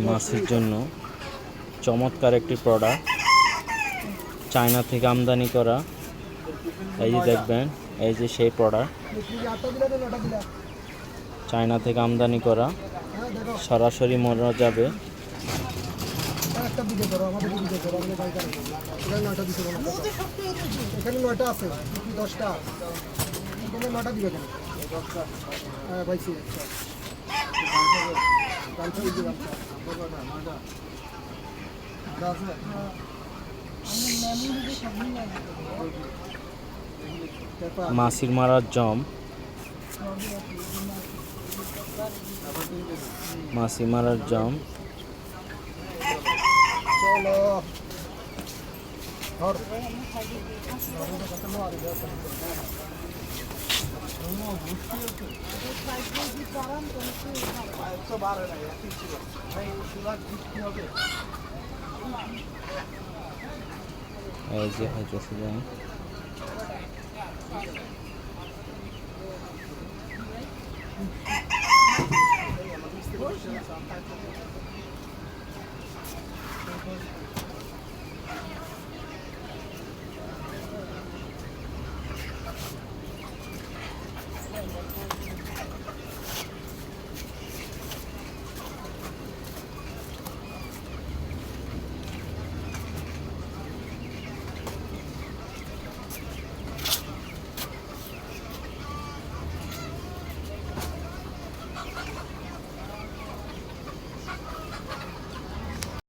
মাছের জন্য চমৎকার একটি প্রোডাক্ট, চায়না থেকে আমদানি করা। এই যে দেখবেন, এই যে সেই প্রোডাক্ট চায়না থেকে আমদানি করা, সরাসরি মরা যাবে। মাছির মারার জম, মাছি মারার জম। এই যে হইতেছে যাই